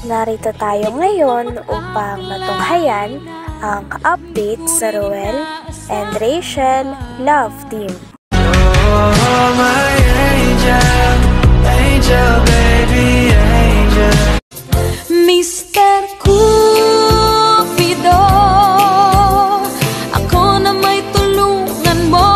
Narito tayo ngayon upang matunghayan ang update sa Ruel and Rachel Love Team. Oh, my angel, angel, baby, angel. Mr. Cupido, ako na may tulungan mo.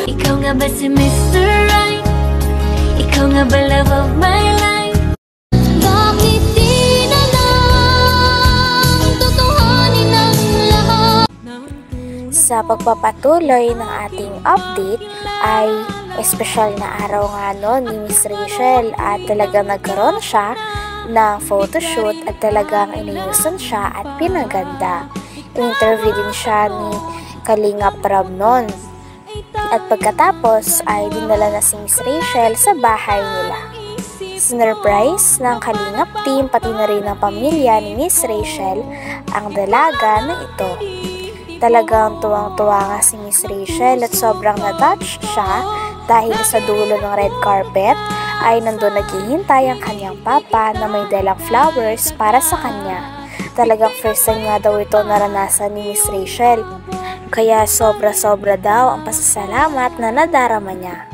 Ikaw nga ba si Mr. Right? Ikaw nga ba love of my life? Bakit di na lang tutuhanin ang lahat? Sa pagpapatuloy ng ating update ay espesyal na araw nga no ni Miss Rachel at talagang nagkaroon siya ng photoshoot at talagang inayusan siya at pinaganda. In-interview din siya ni Kalingap Rab noon. At pagkatapos ay dinala na si Miss Rachel sa bahay nila. Sinurprise ng Kalingap team pati na rin ng pamilya ni Miss Rachel ang dalaga na ito. Talagang tuwang-tuwa nga si Miss Rachel at sobrang na-touch siya dahil sa dulo ng red carpet ay nandun naghihintay ang kanyang papa na may dalang flowers para sa kanya. Talagang first time nga daw ito naranasan ni Miss Rachel. Kaya sobra-sobra daw ang pasasalamat na nadarama niya.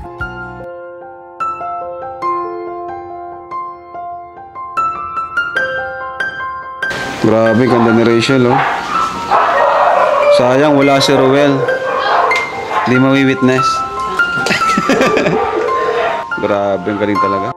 Grabe, ganda ni Rachel, oh. Sayang, wala si Ruel. Hindi mawi-witness. Grabe, ang galing talaga.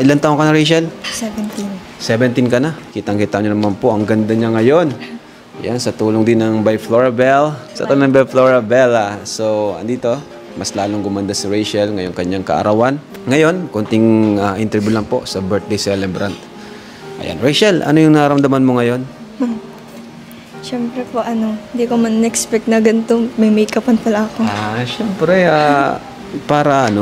Ilan taon ka na, Rachel? 17. 17 ka na. Kitang-kita nyo naman po, ang ganda niya ngayon. Yan, sa tulong din ng By Florabelle. Sa tulong ng By Florabelle. So, andito, mas lalong gumanda si Rachel ngayong kanyang kaarawan. Ngayon, konting interview lang po sa birthday celebrant. Ayan, Rachel, ano yung nararamdaman mo ngayon? Siyempre po, hindi ko man expect na ganito, may make-upan pala ako. Siyempre, para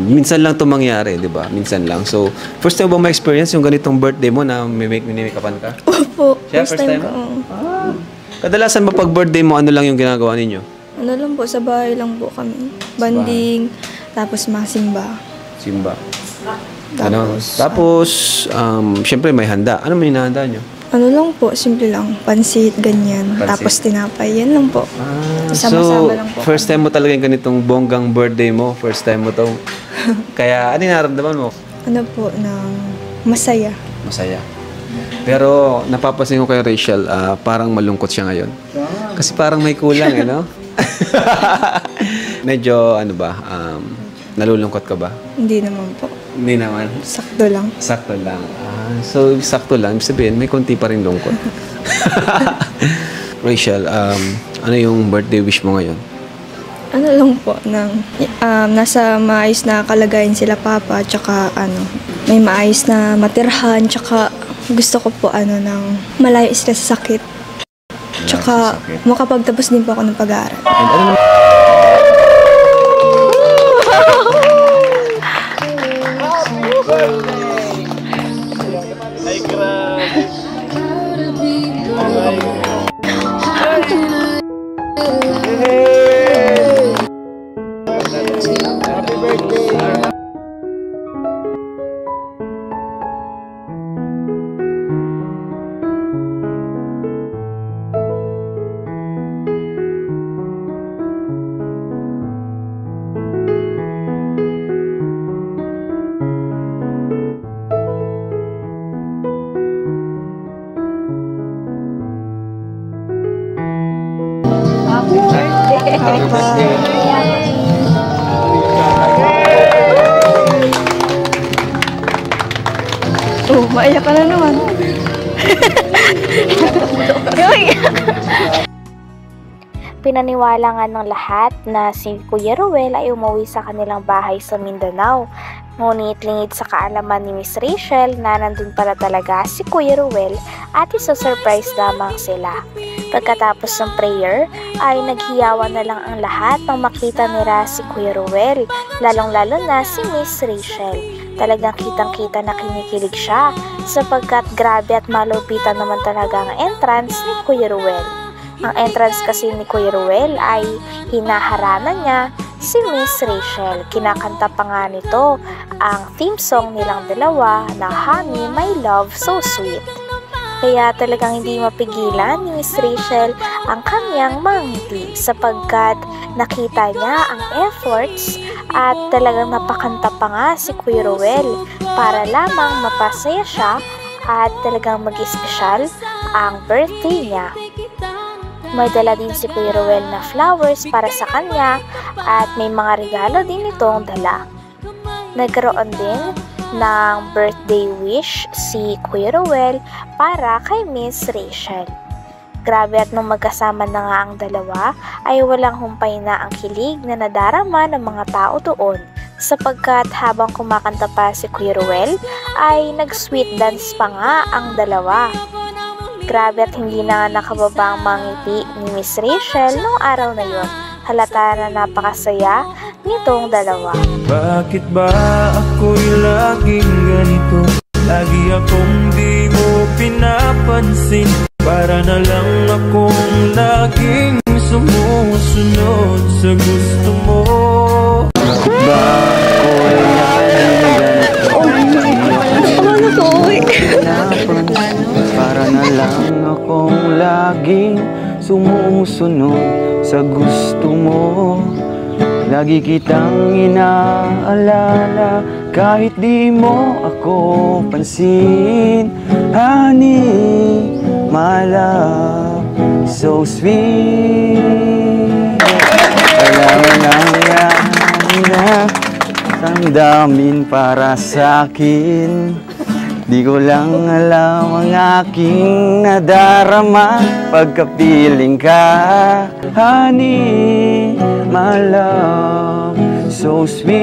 minsan lang ito mangyari, di ba? Minsan lang. So, first time ba ma-experience yung ganitong birthday mo na may make-upan ka? Opo, Siya, first time ko. Kadalasan ba pag birthday mo, ano lang yung ginagawa ninyo? Ano lang po, sa bahay lang po kami. Banding, tapos masimba. Simba. Tapos, syempre may handa. Ano may hinahanda nyo? Ano lang po, simple lang. Pansit, ganyan. Pansit. Tapos tinapay, yan lang po. So, lang po. first time mo talaga yung ganitong bonggang birthday mo. First time mo to. Kaya, ano yung nararamdaman mo? Ano po, masaya. Masaya. Pero, napapansin ko kay Rachel, parang malungkot siya ngayon. Kasi parang may kulang, no? Medyo, nalulungkot ka ba? Hindi naman po. Hindi naman. Sakto lang. Sakto lang. So, sakto lang. Ibig sabihin, may konti pa rin lungkot. Rachel, ano yung birthday wish mo ngayon? Ano lang po, nasa maayos na kalagayan sila papa, tsaka may maayos na matirhan, tsaka gusto ko po ng malayo sila sa sakit. Tsaka makapagtapos din po ako ng pag-aaral. Happy birthday. Oh, maiyak ka na naman. Pinaniwala nga ng lahat na si Kuya Ruel ay umuwi sa kanilang bahay sa Mindanao. Ngunit lingid sa kaalaman ni Miss Rachel na nandun pala talaga si Kuya Ruel at isa-surprise lamang sila. Pagkatapos ng prayer ay naghiyawan na lang ang lahat nang makita nila si Kuya Ruel, lalong-lalo na si Miss Rachel. Talagang kitang-kita na kinikilig siya sapagkat grabe at malupitan naman talaga ang entrance ni Kuya Ruel. Ang entrance kasi ni Kuya Ruel ay hinaharana niya si Miss Rachel. Kinakanta pa nga nito ang theme song nilang dalawa na Honey, My Love, So Sweet. Kaya talagang hindi mapigilan ni Miss Rachel ang kanyang mangiti sapagkat nakita niya ang efforts at talagang napakanta pa nga si Kuya Ruel para lamang mapasaya siya at talagang mag-espesyal ang birthday niya. May dala din si Kuya Ruel na flowers para sa kanya at may mga regalo din itong dala. Nagkaroon din ng birthday wish si Kuya Ruel para kay Miss Rachel. Grabe at nung magkasama na nga ang dalawa ay walang humpay na ang kilig na nadarama ng mga tao doon sapagkat habang kumakanta pa si Kuya Ruel ay nag-sweet dance pa nga ang dalawa. Grabe at hindi na nga nakababa ang mga ngiti ni Miss Rachel noong araw na yon. Halata na napakasaya nitong dalawa. Bakit ba ako'y laging ganito? Lagi akong di mo pinapansin. Para na lang akong laging sumusunod sa gusto mo. Ba ako'y laging ganito? Para na lang akong laging sumusunod sa gusto mo. Lagi kitang inaalala kahit di mo ako pansin. Honey, my love, so sweet. Walang nangyari ang damin para sa akin. Di ko lang alam ang aking nadarama pagkapiling ka. Honey, my love, so sweet.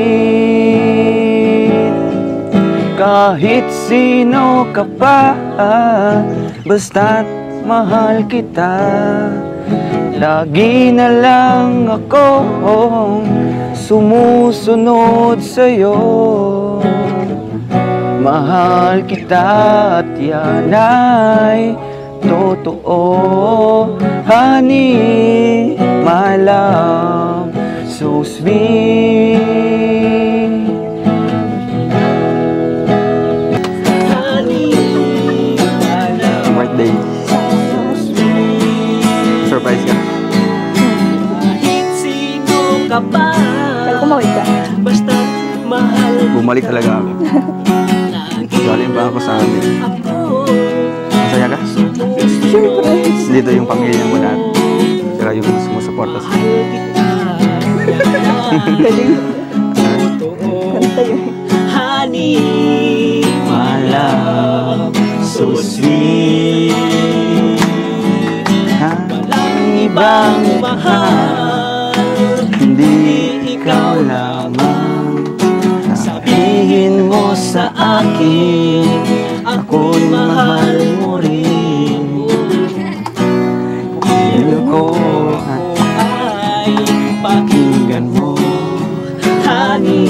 Kahit sino ka pa, basta't mahal kita. Lagi na lang akong sumusunod sa'yo. Mahal kita at yan ay totoo. Honey, my love, so sweet. Honey, my love, birthday. So sweet. Surprise ka? Kahit sino ka pa, Kumawit ka. basta mahal. Bumalik talaga ako. Galing ba ako sa amin? Masaya ka? Siyempre. Dito yung pamilya mo lahat. Sila yung sumusuporta sa Galing. Kanta yun. Honey, my love, so sweet. Walang ibang mahal, hindi ikaw lamang. Sabihin mo sa akin, ako'y mahal mo rin. Pagkilo ko ay pakinggan mo. Honey,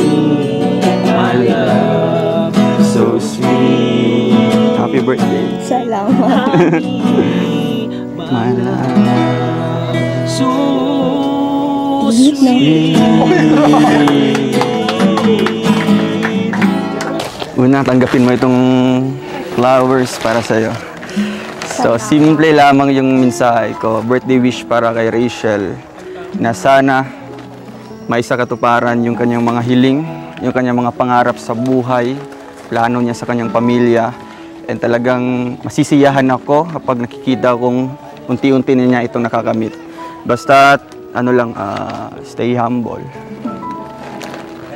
my love, so sweet. Happy birthday. Salamat. My love, so sweet. Una, tanggapin mo itong flowers para sa'yo. So, simple lamang yung mensahe ko. Birthday wish para kay Rachel na sana may sa katuparan yung kanyang mga hiling, yung kanyang mga pangarap sa buhay, plano niya sa kanyang pamilya. And talagang masisiyahan ako kapag nakikita kong unti-unti niya itong nakakamit. Basta, ano lang, stay humble.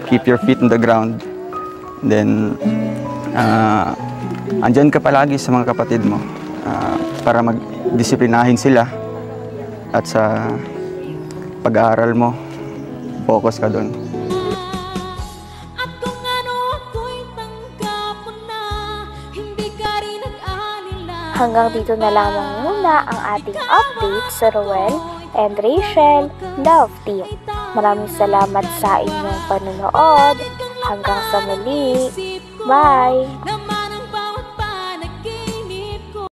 Keep your feet on the ground. Then, andyan ka palagi sa mga kapatid mo para magdisiplinahin sila at sa pag-aaral mo, focus ka doon. Hanggang dito na lamang muna ang ating update sa Roel and Rachel Love Team. Maraming salamat sa inyong panonood. Hanggang sa muli. Bye!